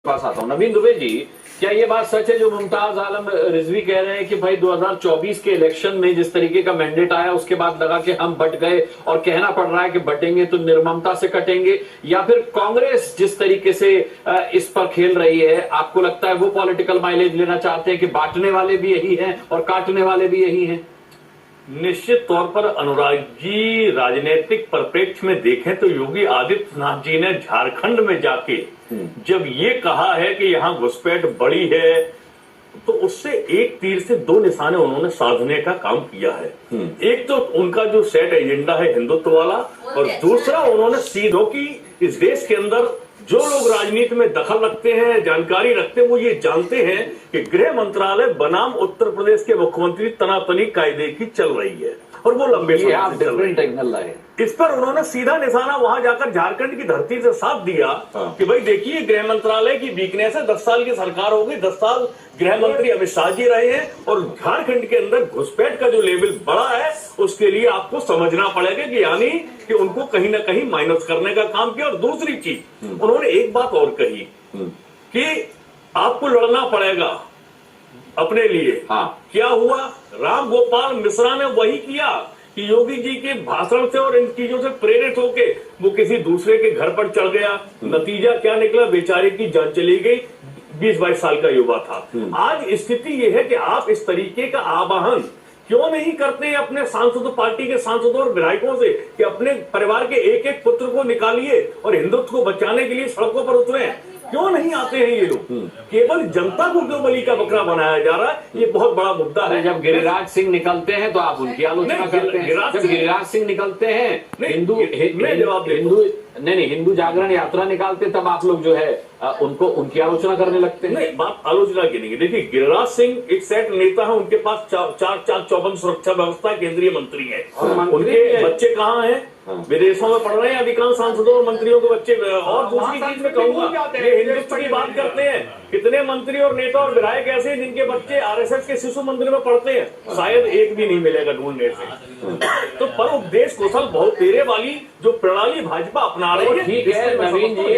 पास आता हूं। नवीन दुबे जी, क्या ये बात सच है जो मुमताज आलम रिजवी कह रहे हैं कि भाई 2024 के इलेक्शन में जिस तरीके का मैंडेट आया उसके बाद लगा कि हम बट गए और कहना पड़ रहा है कि बटेंगे तो निर्ममता से कटेंगे, या फिर कांग्रेस जिस तरीके से इस पर खेल रही है, आपको लगता है वो पॉलिटिकल माइलेज लेना चाहते हैं कि बांटने वाले भी यही हैं और काटने वाले भी यही हैं? निश्चित तौर पर अनुराग जी, राजनीतिक परिप्रेक्ष्य में देखें तो योगी आदित्यनाथ जी ने झारखंड में जाके जब ये कहा है कि यहाँ घुसपैठ बड़ी है, तो उससे एक तीर से दो निशाने उन्होंने साधने का काम किया है। एक तो उनका जो सेट एजेंडा है हिंदुत्व वाला, और दूसरा उन्होंने सीधो की इस देश के अंदर जो लोग राजनीति में दखल रखते हैं, जानकारी रखते हैं, वो ये जानते हैं कि गृह मंत्रालय बनाम उत्तर प्रदेश के मुख्यमंत्री तनातनी कायदे की चल रही है और वो लंबे समय से चल रही है। इस पर उन्होंने सीधा निशाना वहां जाकर झारखंड की धरती से साथ दिया कि भाई देखिए, गृह मंत्रालय की वीकनेस है, 10 साल की सरकार हो गई, 10 साल गृह मंत्री अमित शाह जी रहे हैं और झारखंड के अंदर घुसपैठ का जो लेवल बढ़ा है उसके लिए आपको समझना पड़ेगा कि यानी कि उनको कहीं ना कहीं माइनस करने का काम किया। और दूसरी चीज उन्होंने एक बात और कही कि आपको लड़ना पड़ेगा अपने लिए। क्या हुआ? राम गोपाल मिश्रा ने वही किया कि योगी जी के भाषण से और इन चीजों से प्रेरित होके वो किसी दूसरे के घर पर चढ़ गया। नतीजा क्या निकला? बेचारे की जान चली गई। 20-22 साल का युवा था। आज स्थिति ये है कि आप इस तरीके का आवाहन क्यों नहीं करते हैं अपने सांसदों, पार्टी के सांसदों और विधायकों से कि अपने परिवार के एक एक पुत्र को निकालिए और हिंदुत्व को बचाने के लिए सड़कों पर उतरे? क्यों नहीं आते हैं ये लोग? केवल जनता को क्यों बलि का बकरा बनाया जा रहा है? ये बहुत बड़ा मुद्दा है। जब गिरिराज सिंह निकलते हैं तो आप उनकी आलोचना करते हैं। जब गिरिराज सिंह निकलते हैं, हिंदू जागरण यात्रा निकालते तब आप लोग जो है उनको उनकी आलोचना करने लगते हैं। नहीं, बात आलोचना की नहीं। देखिए, गिरिराज सिंह एक सेट नेता है, उनके पास 4 चौबंद सुरक्षा व्यवस्था केंद्रीय मंत्री है। उनके बच्चे कहाँ हैं? विदेशों में पढ़ रहे हैं अधिकांश सांसदों और मंत्रियों के बच्चे। और दूसरी चीज में कहूंगा, ये हिंदुत्व की बात करते हैं। कितने मंत्री और नेता और विधायक ऐसे हैं जिनके बच्चे आरएसएस के शिशु मंदिर में पढ़ते हैं? शायद एक भी नहीं मिलेगा ढूंढने से। तो पर उपदेश कौशल बहुत तेरे वाली जो प्रणाली भाजपा अपना रही है। ठीक है नवीन जी,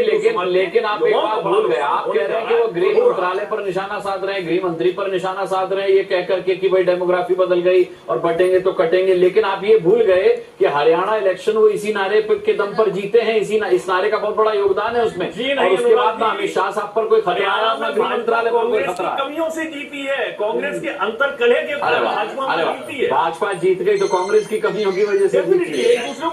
लेकिन आप एक बात भूल गए। आप कह रहे हैं कि वो गृह मंत्रालय पर निशाना साध रहे हैं, गृह मंत्री पर निशाना साध रहे हैं, ये कह करके कि भाई डेमोग्राफी बदल गई और बटेंगे तो कटेंगे। लेकिन आप ये भूल गए कि हरियाणा इलेक्शन वो इसी नारे के दम पर जीते हैं। इस नारे का बहुत बड़ा योगदान है उसमें। और उसके बाद अमित शाह साहब पर कोई खतरा आया, गृह मंत्रालय पर कोई खतरा? कमियों से जीती है कांग्रेस के अंतर कलह के। भाजपा जीत गई तो कांग्रेस की कमियों की वजह से जीती है।